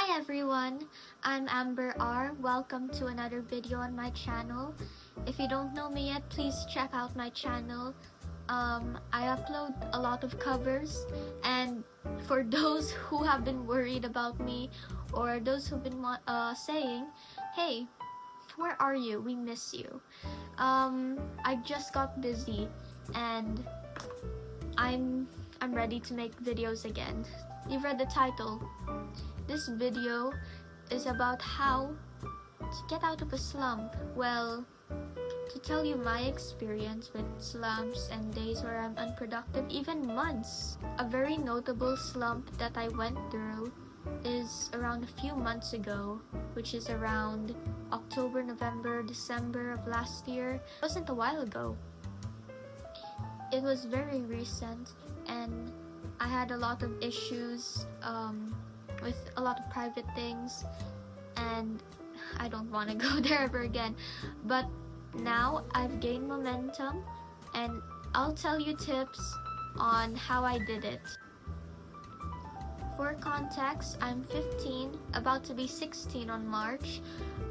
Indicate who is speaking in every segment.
Speaker 1: Hi everyone, I'm Amber R. Welcome to another video on my channel. If you don't know me yet, please check out my channel. I upload a lot of covers, and for those who have been worried about me or those who've been saying, hey, where are you? We miss you. I just got busy and I'm ready to make videos again. You've read the title. This video is about how to get out of a slump. Well, to tell you my experience with slumps and days where I'm unproductive, even months. A very notable slump that I went through is around a few months ago, which is around October, November, December of last year. It wasn't a while ago. It was very recent, and I had a lot of issues with a lot of private things, and I don't want to go there ever again. But now I've gained momentum, and I'll tell you tips on how I did it. For context, I'm 15, about to be 16 on March.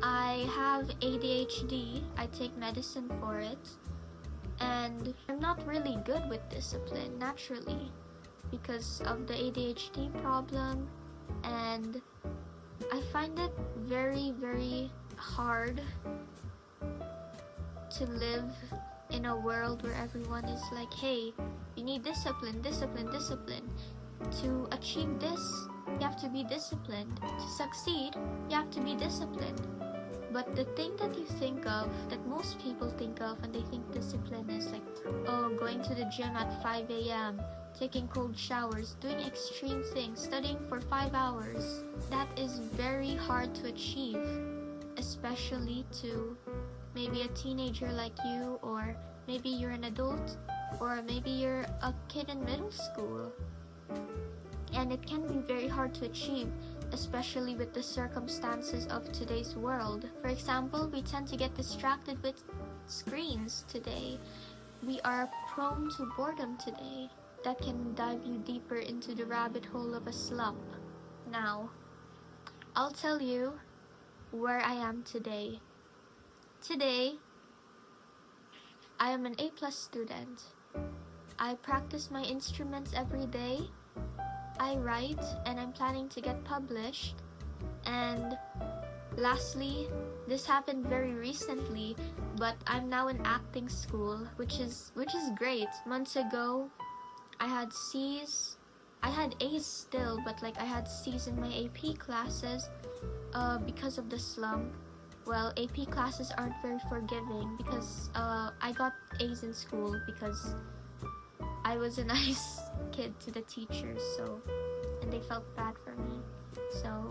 Speaker 1: I have ADHD. I take medicine for it, and I'm not really good with discipline naturally because of the ADHD problem, and I find it very, very hard to live in a world where everyone is like, hey, you need discipline, discipline, discipline. To achieve this, you have to be disciplined. To succeed, you have to be disciplined. But the thing that you think of, that most people think of when they think discipline, is like, oh, going to the gym at 5 a.m., taking cold showers, doing extreme things, studying for 5 hours. That is very hard to achieve, especially to maybe a teenager like you, or maybe you're an adult, or maybe you're a kid in middle school. And it can be very hard to achieve, especially with the circumstances of today's world. For example, we tend to get distracted with screens today. We are prone to boredom today. That can dive you deeper into the rabbit hole of a slump. Now, I'll tell you where I am today. Today, I am an A+ student. I practice my instruments every day. I write, and I'm planning to get published. And lastly, this happened very recently, but I'm now in acting school, which is great. Months ago, I had C's. I had A's still, but I had C's in my AP classes because of the slump. Well, AP classes aren't very forgiving because I got A's in school because I was a nice kid to the teachers, and they felt bad for me. So,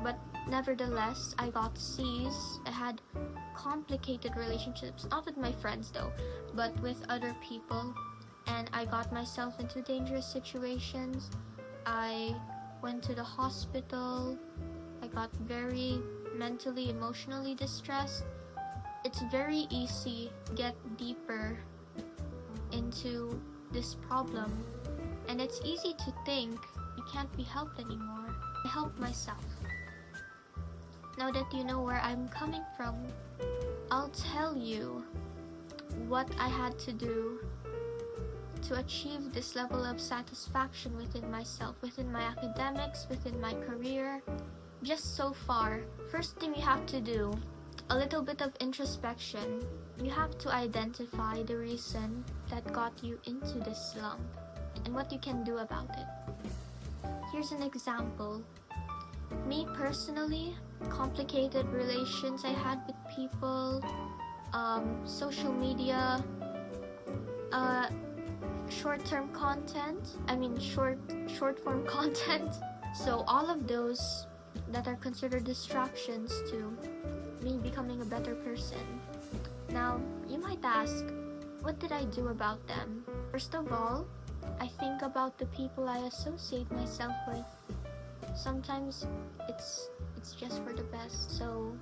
Speaker 1: but nevertheless, I got C's. I had complicated relationships, not with my friends though, but with other people, and I got myself into dangerous situations. I went to the hospital. I got very mentally, emotionally distressed. It's very easy to get deeper into this problem, and it's easy to think you can't be helped anymore. I helped myself. Now that you know where I'm coming from, I'll tell you what I had to do to achieve this level of satisfaction within myself, within my academics, within my career. Just so far, first thing you have to do, a little bit of introspection. You have to identify the reason that got you into this slump and what you can do about it. Here's an example. Me personally, complicated relations I had with people, social media, short-term content, short form content. So all of those that are considered distractions to me becoming a better person. Now, you might ask, what did I do about them? First of all, I think about the people I associate myself with. Sometimes it's just for the best, so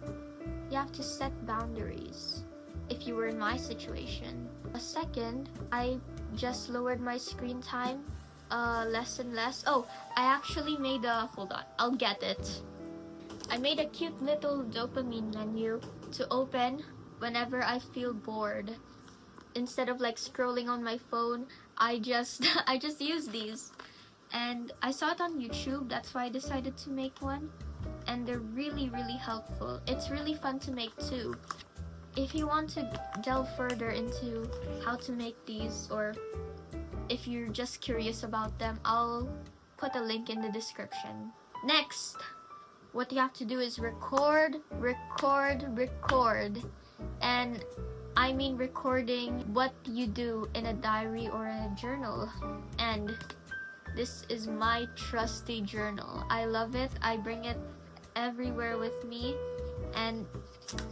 Speaker 1: you have to set boundaries if you were in my situation. Second, I just lowered my screen time less and less. Oh, I actually made a, hold on, I'll get it. I made a cute little dopamine menu to open whenever I feel bored. Instead of like scrolling on my phone, I just I just use these. And I saw it on YouTube, that's why I decided to make one. And they're really, really helpful. It's really fun to make too. If you want to delve further into how to make these, or if you're just curious about them, I'll put a link in the description. Next, what you have to do is record. And I mean recording what you do in a diary or a journal. And this is my trusty journal. I love it. I bring it everywhere with me. And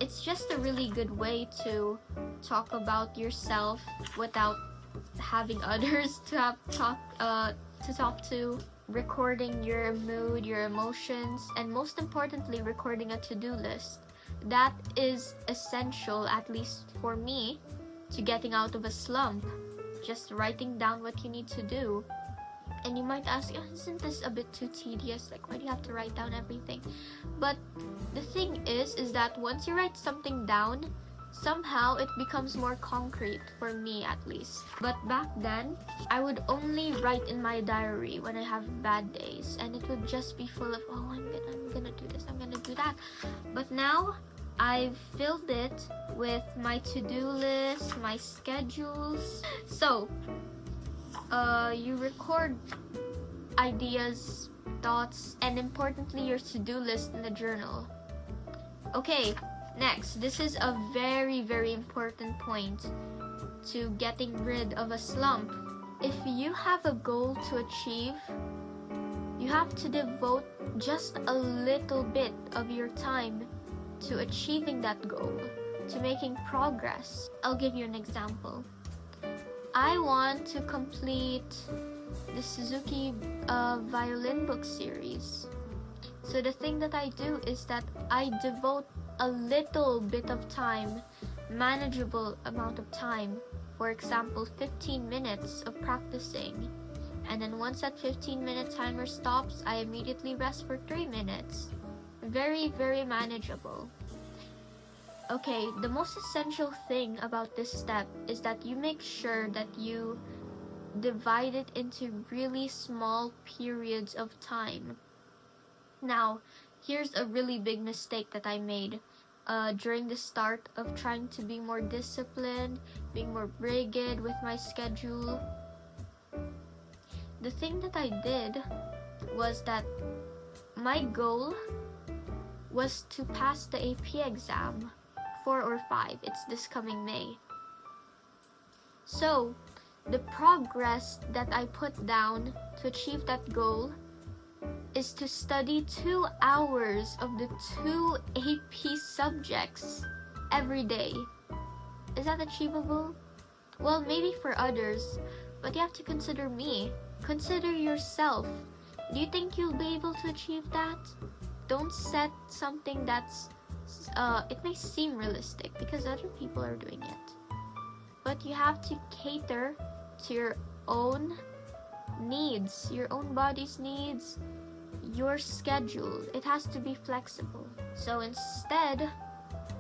Speaker 1: it's just a really good way to talk about yourself without having others to talk to. Recording your mood, your emotions, and most importantly, recording a to-do list. That is essential, at least for me, to getting out of a slump. Just writing down what you need to do. And you might ask, isn't this a bit too tedious? Like, why do you have to write down everything? But the thing is that once you write something down, somehow it becomes more concrete, for me at least. But back then, I would only write in my diary when I have bad days, and it would just be full of, oh, I'm gonna do this, I'm gonna do that. But now, I've filled it with my to-do list, my schedules. So, you record ideas, thoughts, and importantly, your to-do list in the journal. Okay, next, this is a very, very important point to getting rid of a slump. If you have a goal to achieve, you have to devote just a little bit of your time to achieving that goal, to making progress. I'll give you an example. I want to complete the Suzuki violin book series. So the thing that I do is that I devote a little bit of time, manageable amount of time, for example 15 minutes of practicing, and then once that 15-minute timer stops, I immediately rest for 3 minutes. Very, very manageable. Okay, the most essential thing about this step is that you make sure that you divide it into really small periods of time. Now, here's a really big mistake that I made during the start of trying to be more disciplined, being more rigid with my schedule. The thing that I did was that my goal was to pass the AP exam, 4 or 5. It's this coming May. So, the progress that I put down to achieve that goal is to study 2 hours of the 2 AP subjects every day. Is that achievable? Well, maybe for others, but you have to consider me. Consider yourself. Do you think you'll be able to achieve that? Don't set something that's it may seem realistic because other people are doing it. But you have to cater to your own needs, your own body's needs, your schedule. It has to be flexible. So instead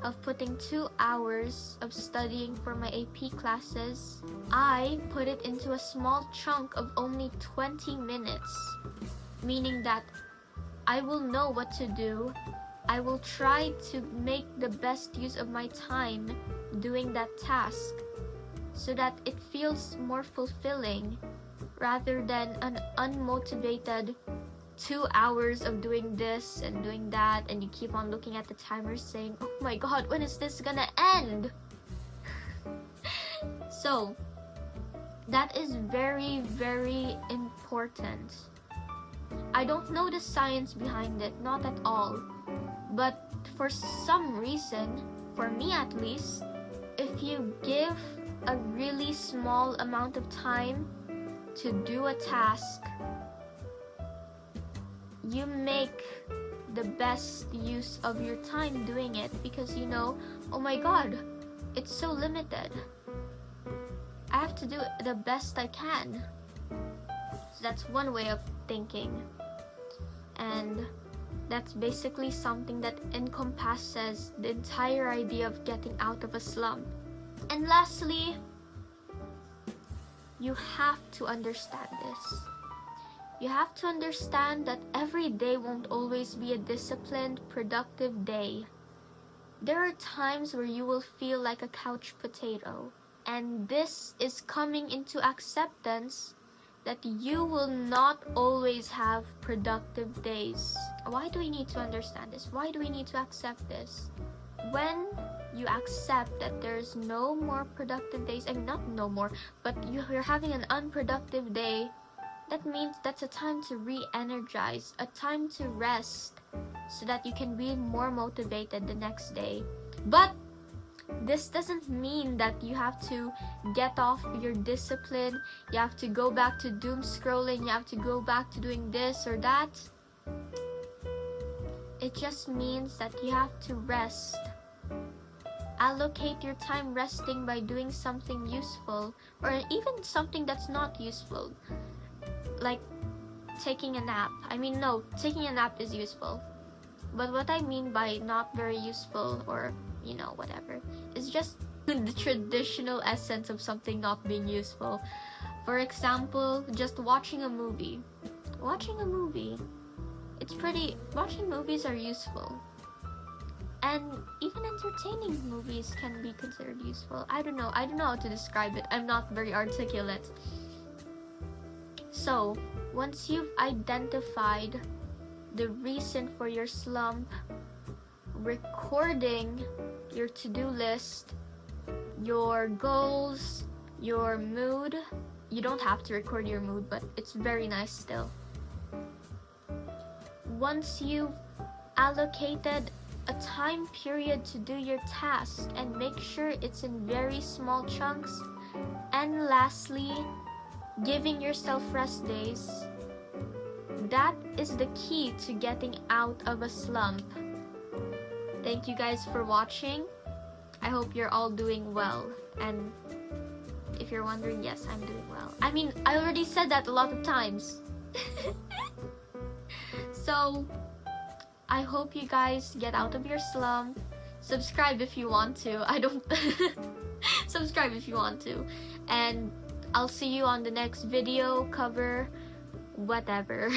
Speaker 1: of putting 2 hours of studying for my AP classes, I put it into a small chunk of only 20 minutes. Meaning that I will know what to do. I will try to make the best use of my time doing that task so that it feels more fulfilling rather than an unmotivated 2 hours of doing this and doing that, and you keep on looking at the timer saying, oh my god, when is this gonna end? So, that is very, very important. I don't know the science behind it, not at all. But for some reason, for me at least, if you give a really small amount of time to do a task, you make the best use of your time doing it because you know, oh my god, it's so limited. I have to do the best I can. that's one way of thinking. And that's basically something that encompasses the entire idea of getting out of a slump. And lastly, you have to understand this. You have to understand that every day won't always be a disciplined, productive day. There are times where you will feel like a couch potato, and this is coming into acceptance that you will not always have productive days. Why do we need to understand this? Why do we need to accept this? When you accept that there's no more productive days, I mean not no more, but you're having an unproductive day, that means that's a time to re-energize, a time to rest, so that you can be more motivated the next day. But this doesn't mean that you have to get off your discipline, you have to go back to doom scrolling, you have to go back to doing this or that. It just means that you have to rest. Allocate your time resting by doing something useful, or even something that's not useful. Like taking a nap. I mean, no, taking a nap is useful. But what I mean by not very useful, or whatever, is just the traditional essence of something not being useful. For example, just watching a movie. Watching movies are useful. And even entertaining movies can be considered useful. I don't know how to describe it. I'm not very articulate. So, once you've identified the reason for your slump, recording your to-do list, your goals, your mood. You don't have to record your mood, but it's very nice still. Once you've allocated a time period to do your task and make sure it's in very small chunks, and lastly, giving yourself rest days, that is the key to getting out of a slump. Thank you guys for watching. I hope you're all doing well. And if you're wondering, yes, I'm doing well. I mean, I already said that a lot of times. So, I hope you guys get out of your slump. Subscribe if you want to. Subscribe if you want to. And I'll see you on the next video, cover, whatever.